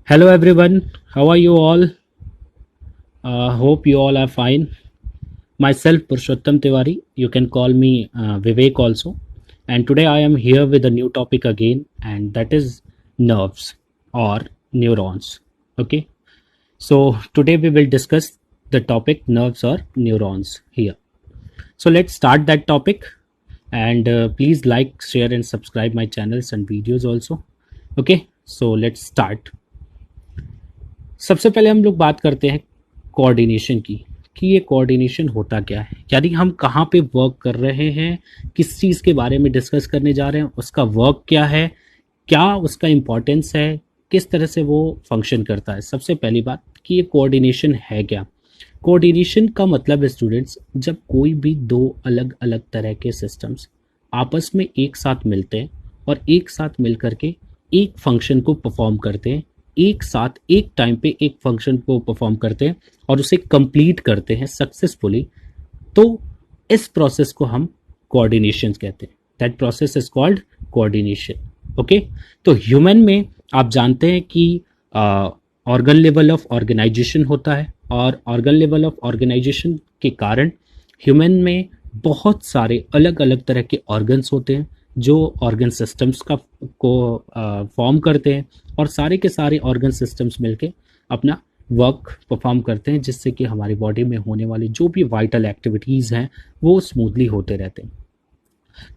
Hello everyone, how are you all? Hope you all are fine. Myself Purushottam Tiwari, you can call me Vivek also. And today I am here with a new topic again, and that is nerves or neurons. Okay, so today we will discuss the topic nerves or neurons here. So let's start that topic, and please like, share, and subscribe my channels and videos also. Okay, so let's start. सबसे पहले हम लोग बात करते हैं coordination की कि ये कोऑर्डिनेशन होता क्या है, यानी हम कहाँ पे वर्क कर रहे हैं, किस चीज़ के बारे में डिस्कस करने जा रहे हैं, उसका वर्क क्या है, क्या उसका इम्पोर्टेंस है, किस तरह से वो फंक्शन करता है। सबसे पहली बात कि ये कोऑर्डिनेशन है क्या। कोऑर्डिनेशन का मतलब है स्टूडेंट्स, जब कोई भी दो अलग अलग तरह के सिस्टम्स आपस में एक साथ मिलते हैं और एक साथ मिल करके एक फंक्शन को परफॉर्म करते हैं, एक साथ एक टाइम पे एक फंक्शन को परफॉर्म करते हैं और उसे कंप्लीट करते हैं सक्सेसफुली, तो इस प्रोसेस को हम कोऑर्डिनेशन कहते हैं। That process is called coordination. Okay, तो ह्यूमन में आप जानते हैं कि ऑर्गन लेवल ऑफ ऑर्गेनाइजेशन होता है, और ऑर्गन लेवल ऑफ ऑर्गेनाइजेशन के कारण ह्यूमन में बहुत सारे अलग अलग तरह के ऑर्गन्स होते हैं जो ऑर्गन सिस्टम्स का को फॉर्म करते हैं, और सारे के सारे ऑर्गन सिस्टम्स मिलके अपना वर्क परफॉर्म करते हैं, जिससे कि हमारी बॉडी में होने वाली जो भी वाइटल एक्टिविटीज़ हैं वो स्मूथली होते रहते हैं।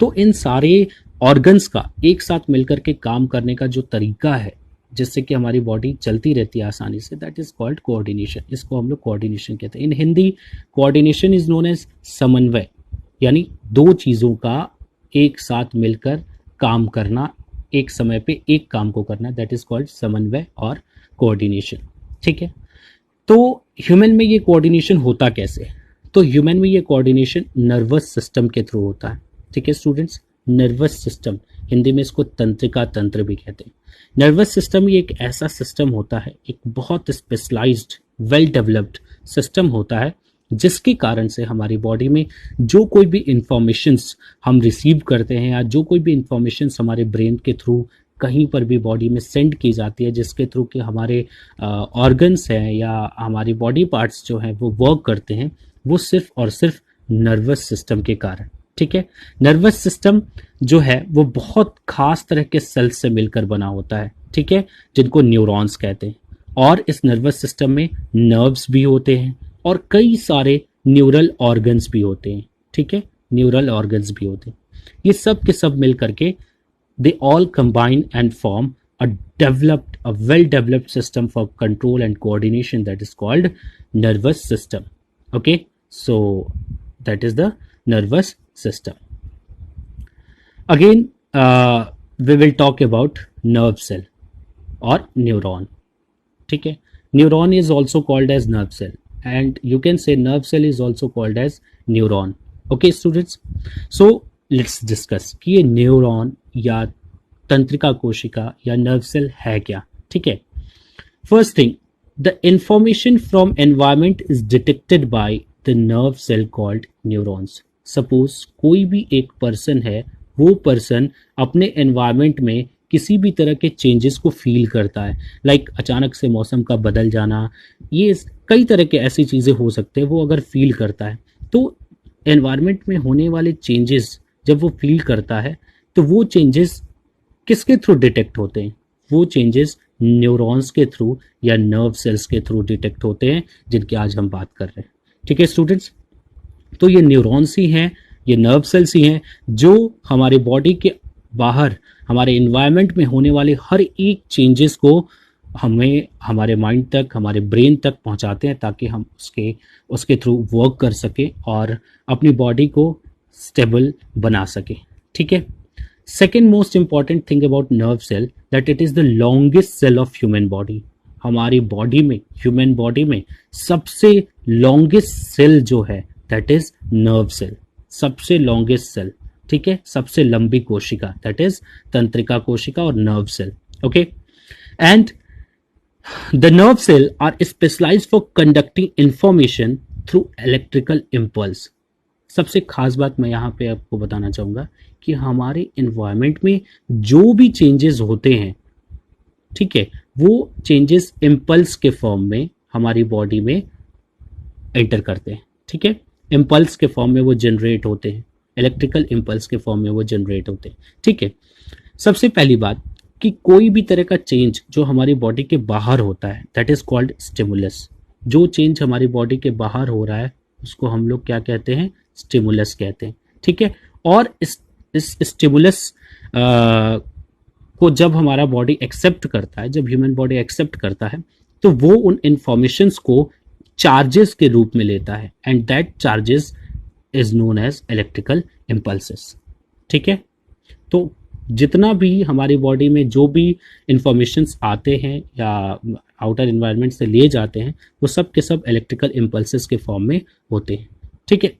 तो इन सारे ऑर्गन्स का एक साथ मिलकर के काम करने का जो तरीका है जिससे कि हमारी बॉडी चलती रहती है आसानी से, दैट इज़ कॉल्ड कोऑर्डिनेशन। इसको हम लोग कोऑर्डिनेशन कहते हैं। In Hindi coordination is known as समन्वय, यानी दो चीज़ों का एक साथ मिलकर काम करना, एक समय पे एक काम को करना, दैट इज कॉल्ड समन्वय और कोऑर्डिनेशन। ठीक है, तो ह्यूमन में ये कोऑर्डिनेशन होता कैसे? तो ह्यूमन में ये कोऑर्डिनेशन नर्वस सिस्टम के थ्रू होता है। ठीक है स्टूडेंट्स, नर्वस सिस्टम, हिंदी में इसको तंत्रिका तंत्र भी कहते हैं। नर्वस सिस्टम ये एक ऐसा सिस्टम होता है, एक बहुत स्पेशलाइज्ड वेल डेवलप्ड सिस्टम होता है, जिसके कारण से हमारी बॉडी में जो कोई भी इंफॉर्मेशंस हम रिसीव करते हैं या जो कोई भी इंफॉर्मेशंस हमारे ब्रेन के थ्रू कहीं पर भी बॉडी में सेंड की जाती है, जिसके थ्रू कि हमारे ऑर्गन्स हैं या हमारी बॉडी पार्ट्स जो हैं वो वर्क करते हैं, वो सिर्फ और सिर्फ नर्वस सिस्टम के कारण। ठीक है, नर्वस सिस्टम जो है वो बहुत खास तरह के सेल्स से मिलकर बना होता है। ठीक है, जिनको न्यूरॉन्स कहते हैं, और इस नर्वस सिस्टम में नर्व्स भी होते हैं और कई सारे न्यूरल ऑर्गन्स भी होते हैं। ठीक है, न्यूरल ऑर्गन्स भी होते हैं। ये सब के सब मिल करके they all combine and form a well developed system for control and coordination, that is called nervous system. Okay, so that is the nervous system. Again, we will talk about nerve cell or neuron. ठीक है, neuron is also called as nerve cell, and you can say nerve cell is also called as neuron. Okay students, so let's discuss कि ये neuron या तंत्रिका कोशिका या nerve cell है क्या। ठीक है, first thing, the information from environment is detected by the nerve cell called neurons. Suppose कोई भी एक पर्सन है, वो पर्सन अपने एनवायरनमेंट में किसी भी तरह के चेंजेस को फील करता है, लाइक अचानक से मौसम का बदल जाना, ये कई तरह के ऐसी चीज़ें हो सकते हैं। वो अगर फील करता है तो एनवायरनमेंट में होने वाले चेंजेस जब वो फील करता है तो वो चेंजेस किसके थ्रू डिटेक्ट होते हैं? वो चेंजेस न्यूरॉन्स के थ्रू या नर्व सेल्स के थ्रू डिटेक्ट होते हैं, जिनकी आज हम बात कर रहे हैं। ठीक है स्टूडेंट्स, तो ये न्यूरॉन्स ही हैं, ये नर्व सेल्स ही हैं जो हमारे बॉडी के बाहर हमारे इन्वायरमेंट में होने वाले हर एक चेंजेस को हमें हमारे माइंड तक, हमारे ब्रेन तक पहुंचाते हैं, ताकि हम उसके थ्रू वर्क कर सकें और अपनी बॉडी को स्टेबल बना सकें। ठीक है, second most important thing about nerve cell, that it is the longest cell of human body. हमारी बॉडी में, ह्यूमन बॉडी में सबसे लॉन्गेस्ट सेल जो है दैट इज नर्व सेल, सबसे लॉन्गेस्ट सेल। ठीक है, सबसे लंबी कोशिका दैट इज तंत्रिका कोशिका और nerve cell. Okay, and the nerve cell are specialised for conducting information through electrical impulse. सबसे खास बात मैं यहाँ पे आपको बताना चाहूँगा कि हमारे इन्वायरमेंट में जो भी चेंजेस होते हैं ठीक है, वो चेंजेस इम्पल्स के फॉर्म में हमारी बॉडी में एंटर करते हैं। ठीक है, इम्पल्स के फॉर्म में वो जनरेट होते हैं, इलेक्ट्रिकल इम्पल्स के फॉर्म में वो जनरेट होते हैं। ठीक है, सबसे पहली बात कि कोई भी तरह का चेंज जो हमारी बॉडी के बाहर होता है दैट इज कॉल्ड स्टिमुलस। जो चेंज हमारी बॉडी के बाहर हो रहा है उसको हम लोग क्या कहते हैं, स्टिमुलस कहते हैं। ठीक है, और इस स्टिमुलस को जब हमारा बॉडी एक्सेप्ट करता है, जब ह्यूमन बॉडी एक्सेप्ट करता है, तो वो उन इंफॉर्मेशंस को चार्जेस के रूप में लेता है and that charges is known as electrical impulses. ठीक है, तो जितना भी हमारी बॉडी में जो भी इंफॉर्मेशंस आते हैं या आउटर इन्वायरमेंट से लिए जाते हैं वो सब के सब इलेक्ट्रिकल इम्पल्सेस के फॉर्म में होते हैं। ठीक है,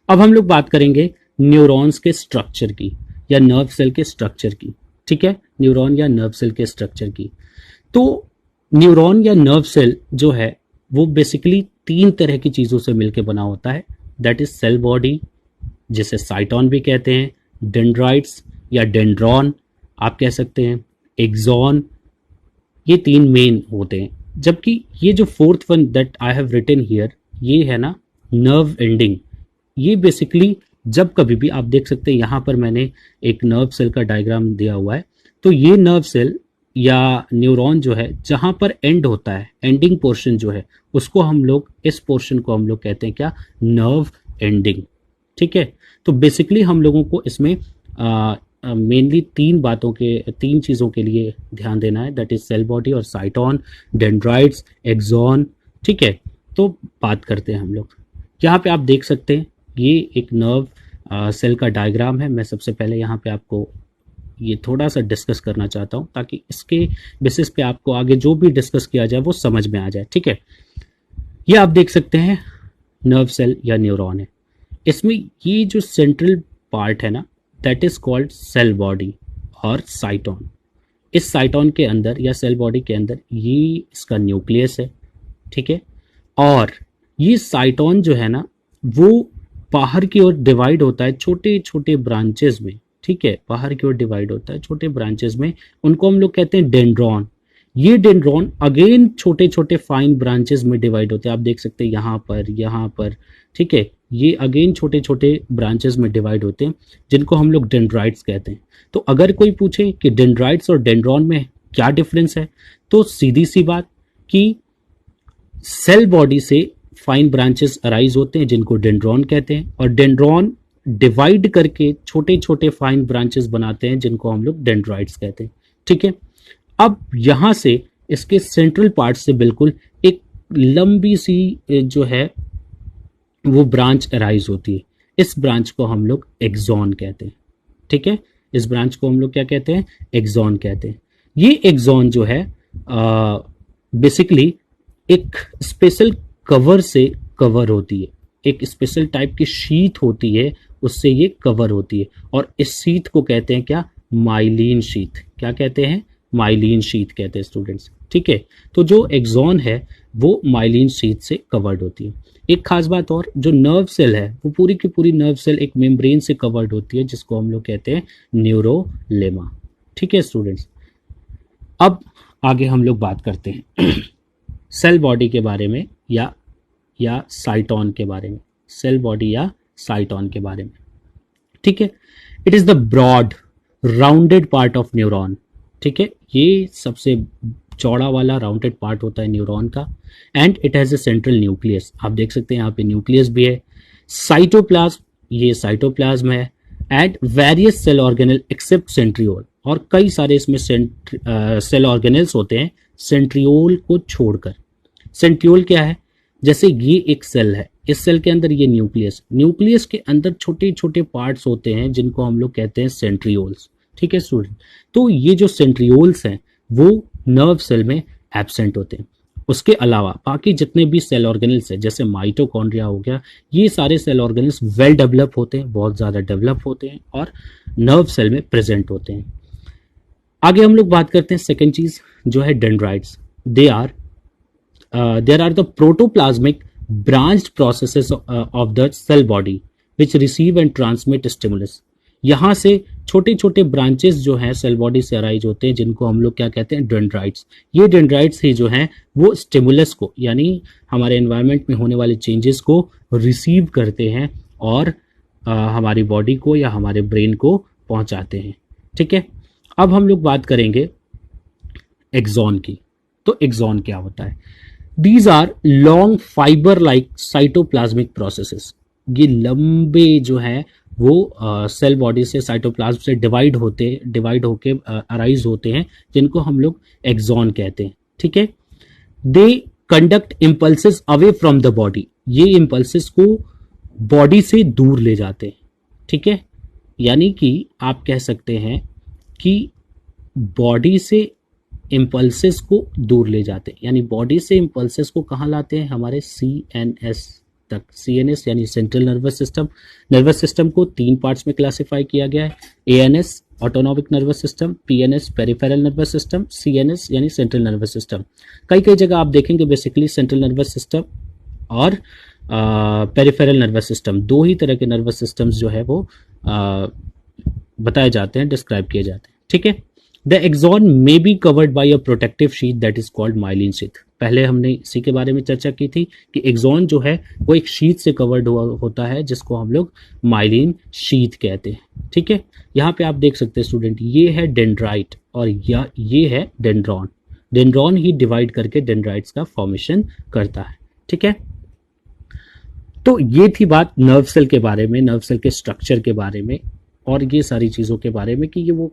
अब हम लोग बात करेंगे न्यूरॉन्स के स्ट्रक्चर की या नर्व सेल के स्ट्रक्चर की। ठीक है, न्यूरॉन या नर्व सेल के स्ट्रक्चर की। तो न्यूरॉन या नर्व सेल जो है वो बेसिकली 3 तरह की चीज़ों से मिलकर बना होता है, दैट इज सेल बॉडी जिसे साइटोन भी कहते हैं, डेंड्राइट्स या डेंड्रॉन आप कह सकते हैं, एक्सॉन, ये 3 मेन होते हैं। जबकि ये जो 4th one that I have written here, ये है ना नर्व एंडिंग। ये बेसिकली जब कभी भी आप देख सकते हैं, यहाँ पर मैंने एक नर्व सेल का डायग्राम दिया हुआ है, तो ये नर्व सेल या न्यूरॉन जो है जहाँ पर एंड होता है, एंडिंग पोर्शन जो है उसको हम लोग, इस पोर्शन को हम लोग कहते हैं क्या, नर्व एंडिंग। ठीक है, तो बेसिकली हम लोगों को इसमें मेनली 3 चीज़ों के लिए ध्यान देना है, दैट इज सेल बॉडी और साइटोन, डेंड्राइट्स, एक्सॉन। ठीक है, तो बात करते हैं हम लोग। यहाँ पे आप देख सकते हैं ये एक नर्व सेल का डायग्राम है। मैं सबसे पहले यहाँ पे आपको ये थोड़ा सा डिस्कस करना चाहता हूँ ताकि इसके बेसिस पे आपको आगे जो भी डिस्कस किया जाए वो समझ में आ जाए। ठीक है, ये आप देख सकते हैं नर्व सेल या न्यूरॉन है। इसमें ये जो सेंट्रल पार्ट है ना that is called cell body और साइटोन। इस साइटोन के अंदर या सेल बॉडी के अंदर ये इसका न्यूक्लियस है। ठीक है, और ये साइटोन जो है ना वो बाहर की ओर डिवाइड होता है छोटे छोटे ब्रांचेस में। ठीक है, बाहर की ओर डिवाइड होता है छोटे ब्रांचेस में, उनको हम लोग कहते हैं डेंड्रॉन। ये डेंड्रॉन अगेन छोटे छोटे फाइन ब्रांचेस में डिवाइड होते हैं। आप देख सकते हैं यहाँ पर। ठीक है, ये अगेन छोटे छोटे ब्रांचेस में डिवाइड होते हैं जिनको हम लोग डेंड्राइट्स कहते हैं। तो अगर कोई पूछे कि डेंड्राइट्स और डेंड्रॉन में क्या डिफरेंस है, तो सीधी सी बात कि सेल बॉडी से फाइन ब्रांचेस अराइज होते हैं जिनको डेंड्रॉन कहते हैं, और डेंड्रॉन डिवाइड करके छोटे छोटे फाइन ब्रांचेस बनाते हैं जिनको हम लोग डेंड्राइट्स कहते हैं। ठीक है, अब यहां से इसके सेंट्रल पार्ट से बिल्कुल एक लंबी सी जो है वो ब्रांच अराइज होती है। इस ब्रांच को हम लोग एक्सॉन कहते हैं। ठीक है, इस ब्रांच को हम लोग क्या कहते हैं, एक्सॉन कहते हैं। ये एक्सॉन जो है बेसिकली एक स्पेशल कवर से कवर होती है, एक स्पेशल टाइप की शीथ होती है, उससे ये कवर होती है, और इस शीथ को कहते हैं क्या, माइलिन शीथ। क्या कहते हैं, माइलिन शीथ कहते हैं स्टूडेंट्स। ठीक है, तो जो एक्सॉन है वो माइलिन शीथ से कवर्ड होती है। एक खास बात और, जो नर्व सेल है वो पूरी की पूरी नर्व सेल एक मेम्ब्रेन से कवर्ड होती है जिसको हम लोग कहते हैं न्यूरोलेमा। ठीक है स्टूडेंट्स, अब आगे हम लोग बात करते हैं सेल बॉडी के बारे में या साइटोन के बारे में, सेल बॉडी या साइटोन के बारे में। ठीक है, it is the broad rounded part of neuron. ठीक है, ये सबसे चौड़ा वाला राउंडेड पार्ट होता है न्यूरॉन का, and it has a central nucleus. आप देख सकते हैं यहाँ पे न्यूक्लियस भी है, साइटोप्लाज्म, ये साइटोप्लाज्म है, and various cell organelle except centriole, और कई सारे इसमें सेल ऑर्गेनल्स होते हैं सेंट्रियोल को छोड़कर। सेंट्रियोल क्या है, जैसे ये एक सेल है, इस सेल के अंदर ये न्यूक्लियस के अंदर छोटे छोटे पार्ट्स होते हैं जिनको हम लोग कहते हैं सेंट्रियोल्स। ठीक है स्टूडेंट, तो ये जो सेंट्रियोल्स हैं वो नर्व सेल में एब्सेंट होते हैं। उसके अलावा बाकी जितने भी सेल ऑर्गेनल्स हैं, जैसे माइटोकॉन्ड्रिया हो गया, ये सारे सेल ऑर्गेनल्स वेल डेवलप होते हैं, बहुत ज़्यादा डेवलप होते हैं और नर्व सेल में प्रेजेंट होते हैं। आगे हम लोग बात करते हैं सेकेंड चीज जो है dendrites. There are the protoplasmic branched processes of the cell body which receive and transmit stimulus. यहाँ से छोटे छोटे ब्रांचेस जो हैं सेल बॉडी से अराइज होते हैं, जिनको हम लोग क्या कहते हैं, डेंड्राइट्स। ये डेंड्राइट्स ही जो हैं वो स्टिमुलस को, यानी हमारे एनवायरनमेंट में होने वाले चेंजेस को रिसीव करते हैं और हमारी बॉडी को या हमारे ब्रेन को पहुंचाते हैं। ठीक है, अब हम लोग बात करेंगे एक्सॉन की। तो एक्सॉन क्या होता है? These are long fibre like cytoplasmic processes. ये लंबे जो है वो सेल बॉडी से, साइटोप्लाज्म से डिवाइड होके अराइज होते हैं, जिनको हम लोग एक्सॉन कहते हैं। ठीक है, they conduct impulses away from the body. ये इम्पल्सेस को बॉडी से दूर ले जाते हैं। ठीक है, यानी कि आप कह सकते हैं कि बॉडी से इम्पल्सेस को दूर ले जाते हैं, यानी बॉडी से इम्पल्सेस को कहाँ लाते हैं? हमारे CNS तक। CNS यानी central nervous system. Nervous system को 3 पार्ट्स में क्लासिफाई किया गया है, ANS autonomic nervous system, PNS peripheral nervous system, CNS यानी सेंट्रल नर्वस सिस्टम। कई जगह आप देखेंगे बेसिकली सेंट्रल नर्वस सिस्टम और पेरिफेरल नर्वस सिस्टम, 2 ही तरह के नर्वस सिस्टम्स जो है वो बताए जाते हैं, डिस्क्राइब किए जाते हैं। ठीक है, the axon may be covered by a protective sheath that is called myelin sheath. पहले हमने इसी के बारे में चर्चा की थी कि एक्सॉन जो है वो एक शीथ से कवर्ड होता है, जिसको हम लोग माइलिन शीथ कहते हैं। ठीक है, यहाँ पे आप देख सकते हैं स्टूडेंट, ये है डेंड्राइट और ये है डेंड्रॉन। डेंड्रॉन ही डिवाइड करके डेंड्राइट्स का फॉर्मेशन करता है। ठीक है, तो ये थी बात नर्व सेल के बारे में, नर्व सेल के स्ट्रक्चर के बारे में और ये सारी चीज़ों के बारे में कि ये वो